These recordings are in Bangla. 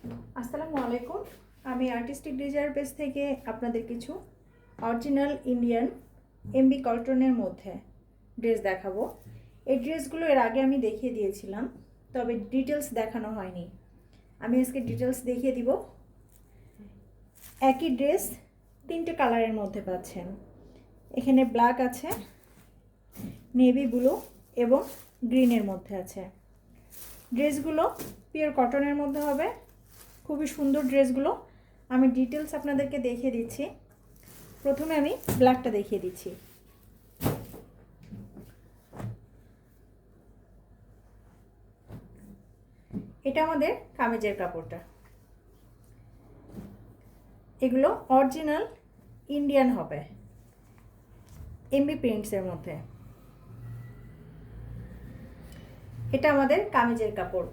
আসসালামু আলাইকুম। আমি আর্টিস্টিক ডিজায়ার পেজ থেকে আপনাদের কিছু অরিজিনাল ইন্ডিয়ান এমবি কটনের মধ্যে ড্রেস দেখাবো। এই ড্রেসগুলো এর আগে আমি দেখিয়ে দিয়েছিলাম, তবে ডিটেলস দেখানো হয়নি। আমি আজকে ডিটেলস দেখিয়ে দিব। একই ড্রেস তিনটে কালারের মধ্যে পাচ্ছেন। এখানে ব্ল্যাক আছে, নেভি ব্লু এবং গ্রিনের মধ্যে আছে। ড্রেসগুলো পিওর কটনের মধ্যে হবে। খুবই সুন্দর ড্রেসগুলো। আমি ডিটেলস আপনাদেরকে দেখিয়ে দিচ্ছি। প্রথমে আমি ব্ল্যাকটা দেখিয়ে দিচ্ছি। এটা আমাদের কামিজের কাপড়টা। এগুলো অরিজিনাল ইন্ডিয়ান হবে, এমবি প্রিন্টসের মধ্যে। এটা আমাদের কামিজের কাপড়।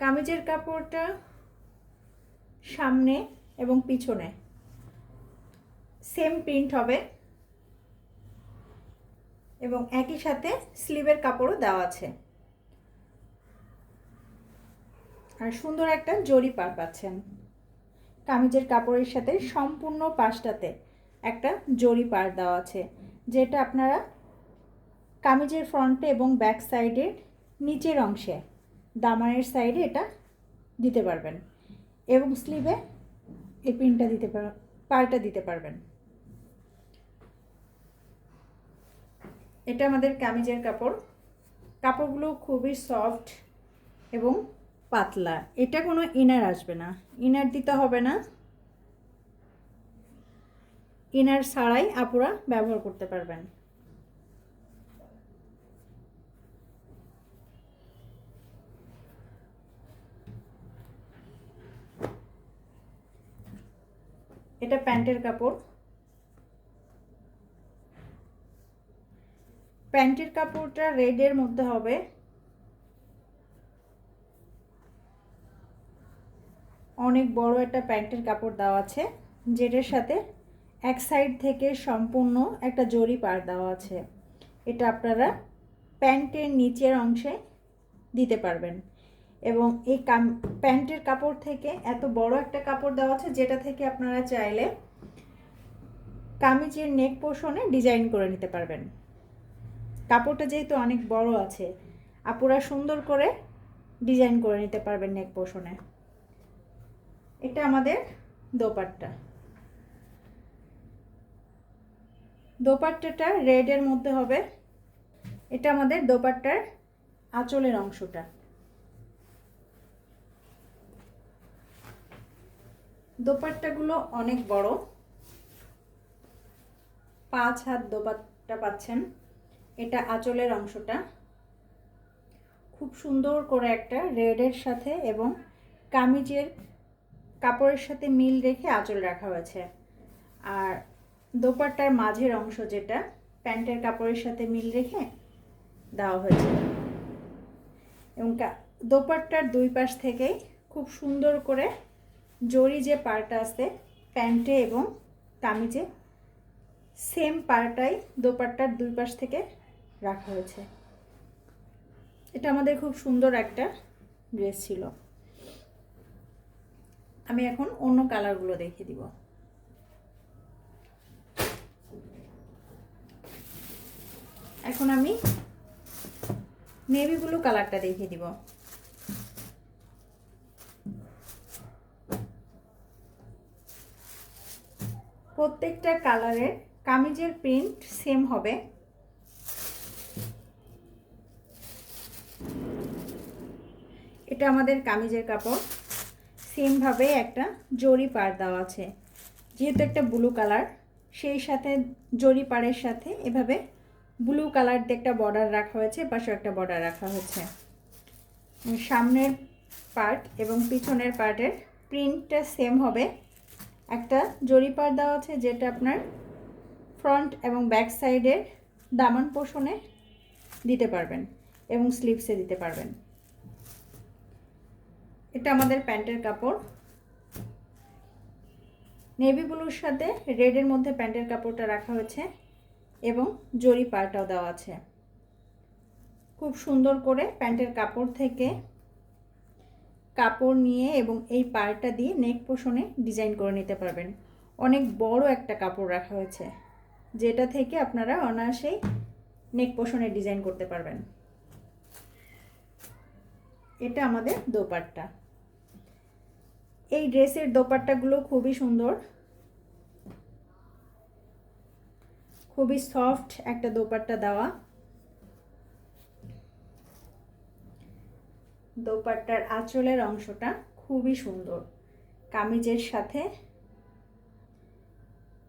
কামিজের কাপড়টা সামনে এবং পিছনে সেম প্রিন্ট হবে এবং একই সাথে স্লিভের কাপড়ও দেওয়া আছে। আর সুন্দর একটা জরি পার পাচ্ছেন। কামিজের কাপড়ের সাথে সম্পূর্ণ পাশটাতে একটা জরি পার দেওয়া আছে, যেটা আপনারা কামিজের ফ্রন্টে এবং ব্যাক সাইডের নিচের অংশে দামানের সাইডে এটা দিতে পারবেন এবং স্লিভে এই প্রিন্টটা পারটা দিতে পারবেন। এটা আমাদের কামিজের কাপড়। কাপড়গুলো খুবই সফট এবং পাতলা। এটা কোনো ইনার আসবে না, ইনার দিতে হবে না। ইনার ছাড়াই আপুরা ব্যবহার করতে পারবেন। এটা প্যান্টের কাপড়। প্যান্টের কাপড়টা রেডের মধ্যে হবে। অনেক বড় একটা প্যান্টের কাপড় দেওয়া আছে, যেটার সাথে এক সাইড থেকে সম্পূর্ণ একটা জরি পার দেওয়া আছে। এটা আপনারা প্যান্টের নিচের অংশে দিতে পারবেন এবং এই প্যান্টের কাপড় থেকে এত বড় একটা কাপড় দেওয়া আছে, যেটা থেকে আপনারা চাইলে কামিজের নেক পোর্শনে ডিজাইন করে নিতে পারবেন। কাপড়টা যেহেতু অনেক বড় আছে, আপুরা সুন্দর করে ডিজাইন করে নিতে পারবেন নেক পোর্শনে। এটা আমাদের দোপাট্টা। দোপাট্টাটা রেডের মধ্যে হবে। এটা আমাদের দোপাট্টার আঁচলের অংশটা। দোপাট্টাগুলো অনেক বড়, 5 হাত দোপাট্টা পাচ্ছেন। এটা আঁচলের অংশটা খুব সুন্দর করে একটা রেডের সাথে এবং কামিজের কাপড়ের সাথে মিল রেখে আঁচল রাখা হয়েছে। আর দোপাট্টার মাঝের অংশ যেটা প্যান্টের কাপড়ের সাথে মিল রেখে দেওয়া হয়েছে এবং দোপাট্টার দুই পাশ থেকেই খুব সুন্দর করে জরি যে পার্টটা আছে প্যান্টে এবং কামিজে, সেম পার্টটাই দোপাট্টার দুই পাশ থেকে রাখা হয়েছে। এটা আমাদের খুব সুন্দর একটা ড্রেস ছিল। আমি এখন অন্য কালারগুলো দেখিয়ে দিব। এখন আমি নেভি ব্লু কালারটা দেখিয়ে দিব। প্রত্যেকটা কালারের কামিজের প্রিন্ট সেম হবে। এটা আমাদের কামিজের কাপড়। সেমভাবে একটা জরি পাড় দেওয়া আছে, যেহেতু একটা ব্লু কালার, সেই সাথে জরি পাড়ের সাথে এভাবে ব্লু কালার দিয়ে একটা বর্ডার রাখা হয়েছে, পাশে একটা বর্ডার রাখা হয়েছে। সামনের পার্ট এবং পিছনের পার্টের প্রিন্টটা সেম হবে। একটা জরি পাড় দেওয়া আছে, যেটা আপনার ফ্রন্ট এবং ব্যাক সাইডের দামান পোর্শনে দিতে পারবেন এবং স্লিভসে দিতে পারবেন। এটা আমাদের প্যান্টের কাপড়। নেভি ব্লুর সাথে রেডের মধ্যে প্যান্টের কাপড়টা রাখা হয়েছে এবং জরি পাড়টাও দেওয়া আছে। খুব সুন্দর করে প্যান্টের কাপড় থেকে কাপড় নিয়ে এবং এই পাড়টা দিয়ে নেক পোষণে ডিজাইন করে নিতে পারবেন। অনেক বড় একটা কাপড় রাখা হয়েছে, যেটা থেকে আপনারা অনায়াসেই নেক পোষণে ডিজাইন করতে পারবেন। এটা আমাদের দোপাট্টা। এই ড্রেসের দোপাট্টাগুলো খুবই সুন্দর, খুবই সফট একটা দোপাট্টা দেওয়া। দোপাট্টার আঁচলের অংশটা খুবই সুন্দর, কামিজের সাথে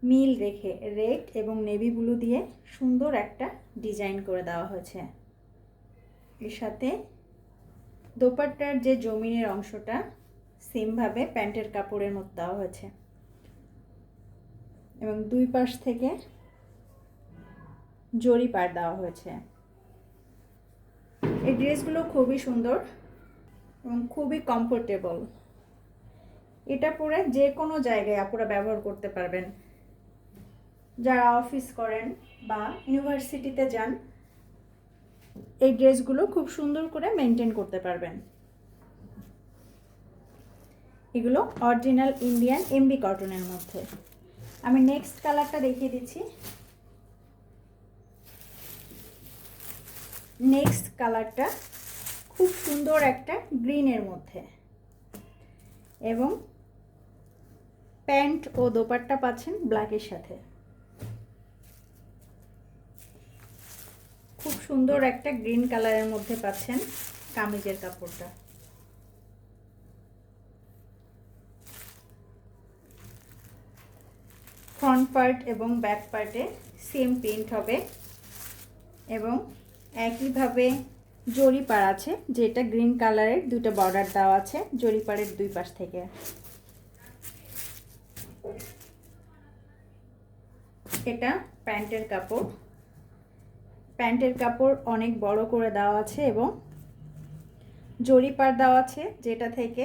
মিল রেখে রেড এবং নেভি ব্লু দিয়ে সুন্দর একটা ডিজাইন করে দেওয়া হয়েছে। এর সাথে দোপাট্টার যে জমিনের অংশটা সেমভাবে প্যান্টের কাপড়ের মতো দেওয়া হয়েছে এবং দুই পাশ থেকে জরি পাড় দেওয়া হয়েছে। এই ড্রেসগুলো খুবই সুন্দর এবং খুবই কমফোর্টেবল। এটা পরে যে কোনো জায়গায় আপনারা ব্যবহার করতে পারবেন। যারা অফিস করেন বা ইউনিভার্সিটিতে যান, এই ড্রেসগুলো খুব সুন্দর করে মেনটেন করতে পারবেন। এগুলো অরিজিনাল ইন্ডিয়ান এমবি কটনের মধ্যে। আমি নেক্সট কালারটা দেখিয়ে দিচ্ছি। নেক্সট কালারটা খুব সুন্দর একটা গ্রিনের মধ্যে এবং প্যান্ট ও দোপাট্টা পাচ্ছেন ব্ল্যাকের সাথে। খুব সুন্দর একটা গ্রিন কালারের মধ্যে পাচ্ছেন কামিজের কাপড়টা। ফ্রন্ট পার্ট এবং ব্যাক পার্টে সেম প্রিন্ট হবে এবং একইভাবে জরি পাড় আছে, যেটা গ্রিন কালারের দুটো বর্ডার দেওয়া আছে জরি পাড়ের দুই পাশ থেকে। এটা প্যান্টের কাপড়। প্যান্টের কাপড় অনেক বড় করে দেওয়া আছে এবং জরি পাড় দেওয়া আছে, যেটা থেকে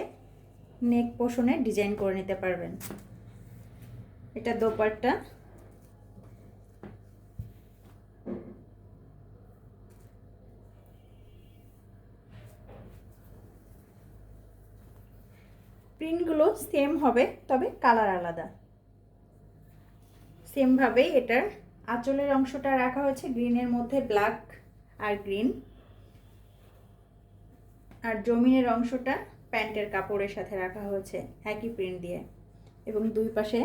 নেক পোষণে ডিজাইন করে নিতে পারবেন। এটা দোপাট্টা। প্রিন্টগুলো সেম হবে, তবে কালার আলাদা। সেমভাবেই এটার আঁচলের অংশটা রাখা হয়েছে গ্রিনের মধ্যে ব্ল্যাক আর গ্রিন, আর জমিনের অংশটা প্যান্টের কাপড়ের সাথে রাখা হয়েছে একই প্রিন্ট দিয়ে এবং দুই পাশে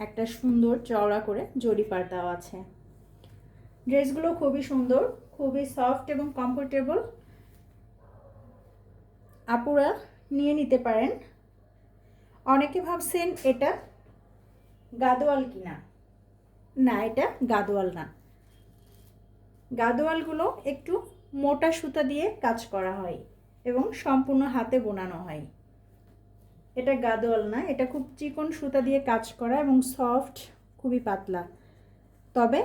একটা সুন্দর চওড়া করে জরি পাড় দেওয়া আছে। ড্রেসগুলো খুবই সুন্দর, খুবই সফট এবং কমফোর্টেবল। আপুরা নিয়ে নিতে পারেন। অনেকে ভাবছেন এটা গাদোয়াল কিনা। না, এটা গাদোয়াল না। গাদোয়ালগুলো একটু মোটা সুতা দিয়ে কাজ করা হয় এবং সম্পূর্ণ হাতে বোনানো হয়। এটা গাদোয়াল না, এটা খুব চিকন সুতা দিয়ে কাজ করা এবং সফট, খুবই পাতলা। তবে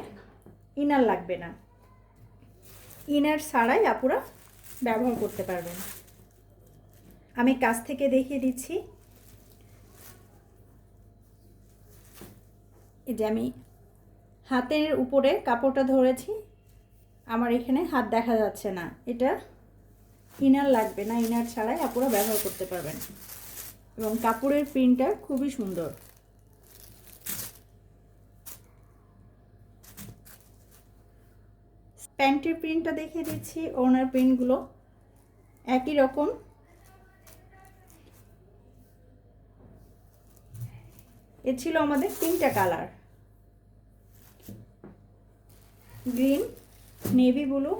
ইনার লাগবে না, ইনার ছাড়াই আপুরা ব্যবহার করতে পারবেন। আমি কাছ থেকে দেখিয়ে দিচ্ছি। এই যে আমি হাতের উপরে কাপড়টা ধরেছি, আমার এখানে হাত দেখা যাচ্ছে না। এটা ইনার লাগবে না, ইনার ছাড়াই আপুরা ব্যবহার করতে পারবেন এবং কাপড়ের প্রিন্টটা খুবই সুন্দর। প্যান্টের প্রিন্টটা দেখিয়ে দিচ্ছি। ওনার প্রিন্টগুলো একই রকম। এ ছিল আমাদের তিনটা কালার, গ্রিন, নেভি ব্লু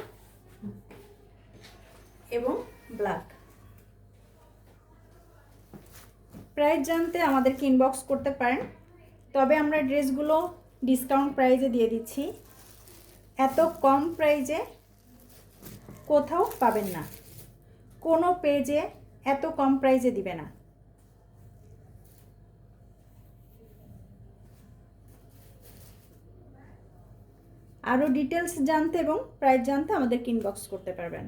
এবং ব্ল্যাক। প্রাইস জানতে আমাদেরকে ইনবক্স করতে পারেন। তবে আমরা ড্রেসগুলো ডিসকাউন্ট প্রাইসে দিয়ে দিচ্ছি। এত কম প্রাইসে কোথাও পাবেন না, কোনো পেজে এত কম প্রাইসে দিবে না। আরও ডিটেলস জানতে এবং প্রাইস জানতে আমাদেরকে ইনবক্স করতে পারবেন।